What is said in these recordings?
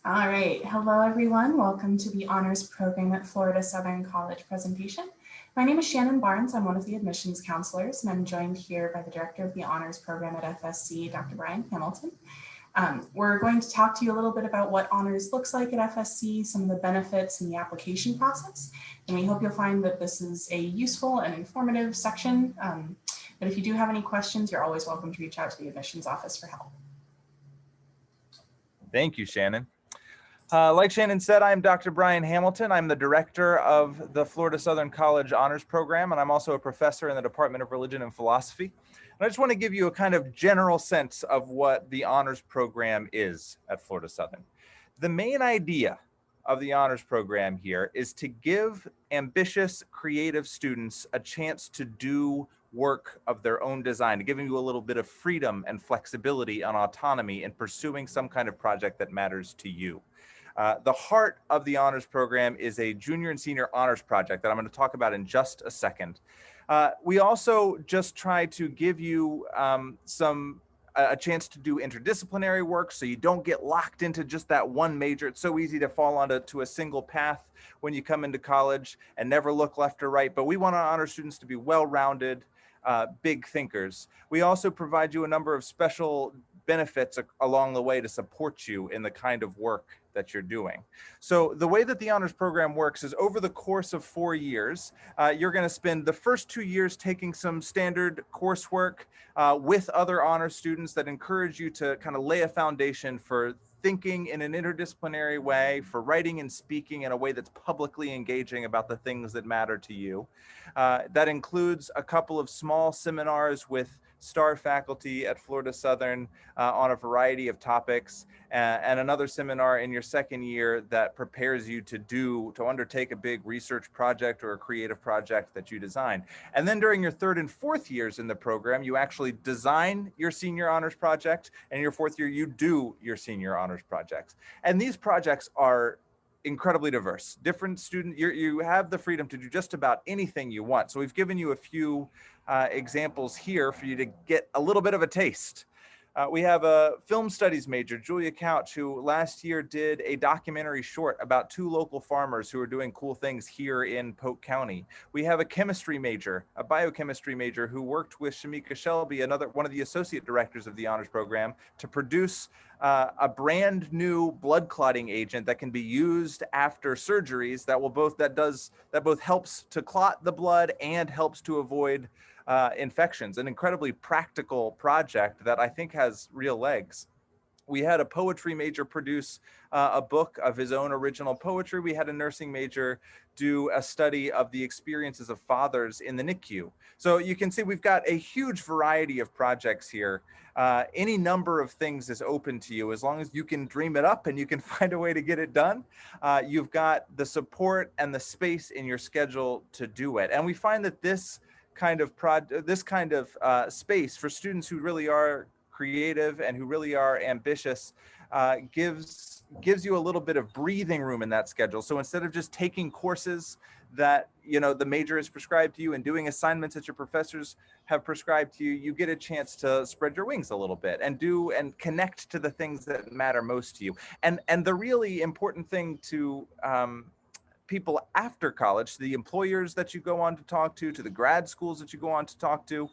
All right, hello everyone. Welcome to the honors program at Florida Southern College presentation. My name is Shannon Barnes. I'm one of the admissions counselors, and I'm joined here by the director of the honors program at FSC, Dr. Brian Hamilton. We're going to talk to you a little bit about what honors looks like at FSC, some of the benefits and the application process, and we hope you'll find that this is a useful and informative section. But if you do have any questions, you're always welcome to reach out to the admissions office for help. Thank you, Shannon. Like Shannon said, I'm Dr. Brian Hamilton. I'm the director of the Florida Southern College Honors Program, and I'm also a professor in the Department of Religion and Philosophy. And I just want to give you a kind of general sense of what the honors program is at Florida Southern. The main idea of the honors program here is to give ambitious, creative students a chance to do work of their own design, giving you a little bit of freedom and flexibility and autonomy in pursuing some kind of project that matters to you. The heart of the honors program is a junior and senior honors project that I'm going to talk about in just a second. We also just try to give you a chance to do interdisciplinary work so you don't get locked into just that one major. It's so easy to fall onto a single path when you come into college and never look left or right. But we want our honor students to be well-rounded, big thinkers. We also provide you a number of special benefits along the way to support you in the kind of work that you're doing. So the way that the honors program works is over the course of 4 years, you're going to spend the first 2 years taking some standard coursework with other honors students that encourage you to kind of lay a foundation for thinking in an interdisciplinary way, for writing and speaking in a way that's publicly engaging about the things that matter to you. That includes a couple of small seminars with star faculty at Florida Southern on a variety of topics, and another seminar in your second year that prepares you to undertake a big research project or a creative project that you design. And then during your third and fourth years in the program, you actually design your senior honors project, and in your fourth year, you do your senior honors projects. And these projects are incredibly diverse. Different students, you have the freedom to do just about anything you want. So we've given you a few examples here for you to get a little bit of a taste. We have a film studies major, Julia Couch, who last year did a documentary short about 2 local farmers who are doing cool things here in Polk County. We have a chemistry major, a biochemistry major, who worked with Shamika Shelby, one of the associate directors of the honors program, to produce a brand new blood clotting agent that can be used after surgeries that both helps to clot the blood and helps to avoid infections. An incredibly practical project that I think has real legs. We had a poetry major produce a book of his own original poetry. We had a nursing major do a study of the experiences of fathers in the NICU. So you can see we've got a huge variety of projects here. Any number of things is open to you as long as you can dream it up and you can find a way to get it done. You've got the support and the space in your schedule to do it. And we find that this kind of space for students who really are creative and who really are ambitious gives you a little bit of breathing room in that schedule. So instead of just taking courses that the major is prescribed to you and doing assignments that your professors have prescribed to you, you get a chance to spread your wings a little bit and connect to the things that matter most to you. And the really important thing to people after college, to the employers that you go on to talk to the grad schools that you go on to talk to,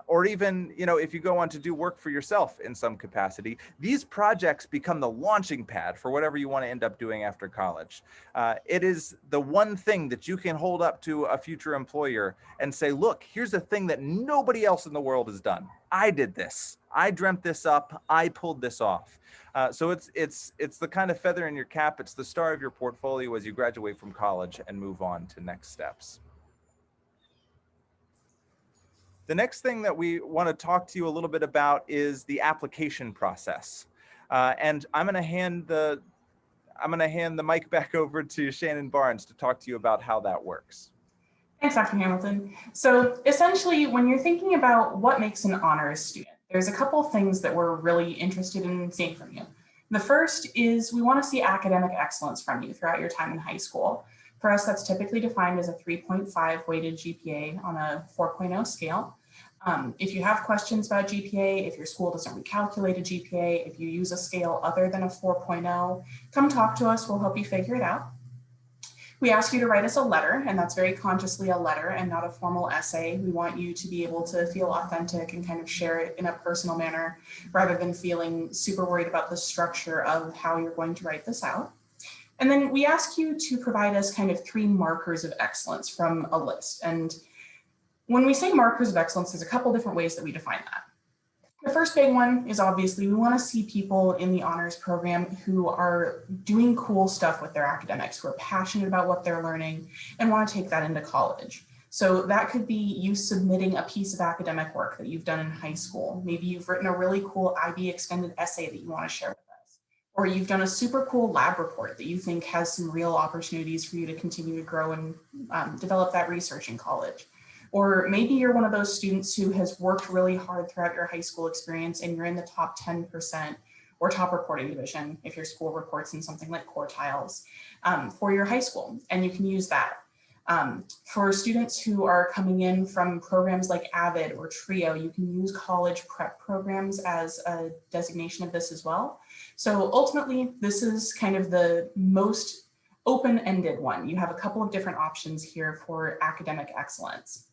or even, if you go on to do work for yourself in some capacity, these projects become the launching pad for whatever you want to end up doing after college. It is the one thing that you can hold up to a future employer and say, look, here's a thing that nobody else in the world has done. I did this. I dreamt this up. I pulled this off. So it's the kind of feather in your cap. It's the star of your portfolio as you graduate from college and move on to next steps. The next thing that we want to talk to you a little bit about is the application process. And I'm going to hand the mic back over to Shannon Barnes to talk to you about how that works. Thanks, Dr. Hamilton. So essentially, when you're thinking about what makes an honors student, there's a couple of things that we're really interested in seeing from you. The first is we want to see academic excellence from you throughout your time in high school. For us, that's typically defined as a 3.5 weighted GPA on a 4.0 scale. If you have questions about GPA, if your school doesn't recalculate a GPA, if you use a scale other than a 4.0, come talk to us, we'll help you figure it out. We ask you to write us a letter, and that's very consciously a letter and not a formal essay. We want you to be able to feel authentic and kind of share it in a personal manner rather than feeling super worried about the structure of how you're going to write this out. And then we ask you to provide us kind of 3 markers of excellence from a list. And when we say markers of excellence, there's a couple different ways that we define that. The first big one is obviously we want to see people in the honors program who are doing cool stuff with their academics, who are passionate about what they're learning and want to take that into college. So that could be you submitting a piece of academic work that you've done in high school. Maybe you've written a really cool IB extended essay that you want to share with us. Or you've done a super cool lab report that you think has some real opportunities for you to continue to grow and develop that research in college. Or maybe you're one of those students who has worked really hard throughout your high school experience and you're in the top 10% or top reporting division if your school reports in something like quartiles for your high school, and you can use that. For students who are coming in from programs like AVID or TRIO, you can use college prep programs as a designation of this as well. So ultimately, this is kind of the most open-ended one. You have a couple of different options here for academic excellence.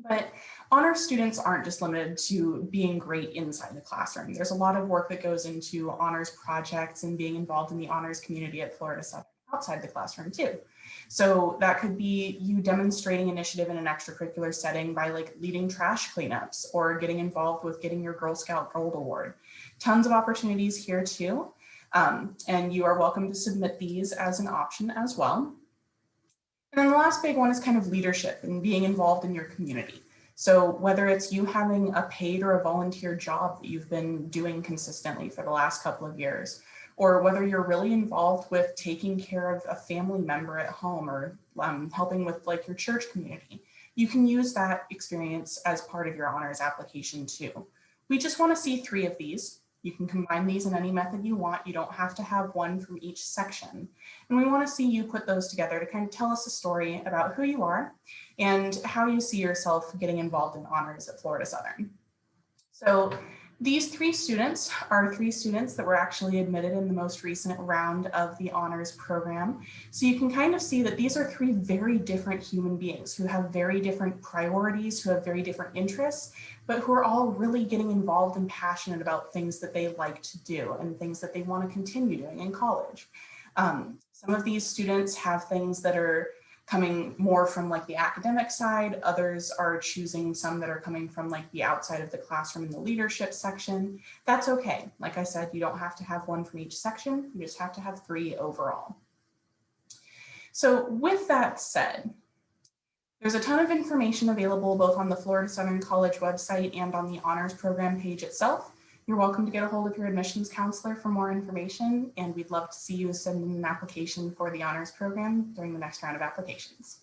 But honor students aren't just limited to being great inside the classroom. There's a lot of work that goes into honors projects and being involved in the honors community at Florida Southern outside the classroom too. So that could be you demonstrating initiative in an extracurricular setting by like leading trash cleanups or getting involved with getting your Girl Scout Gold Award. Tons of opportunities here too. And you are welcome to submit these as an option as well. And then the last big one is kind of leadership and being involved in your community. So whether it's you having a paid or a volunteer job that you've been doing consistently for the last couple of years, or whether you're really involved with taking care of a family member at home or helping with like your church community, you can use that experience as part of your honors application too. We just want to see 3 of these. You can combine these in any method you want. You don't have to have one from each section. And we want to see you put those together to kind of tell us a story about who you are and how you see yourself getting involved in honors at Florida Southern. So these 3 students are 3 students that were actually admitted in the most recent round of the honors program. So you can kind of see that these are 3 very different human beings who have very different priorities, who have very different interests, but who are all really getting involved and passionate about things that they like to do and things that they want to continue doing in college. Some of these students have things that are coming more from like the academic side. Others are choosing some that are coming from like the outside of the classroom in the leadership section. That's okay. Like I said, you don't have to have one from each section. You just have to have 3 overall. So with that said, there's a ton of information available both on the Florida Southern College website and on the honors program page itself. You're welcome to get a hold of your admissions counselor for more information, and we'd love to see you send in an application for the honors program during the next round of applications.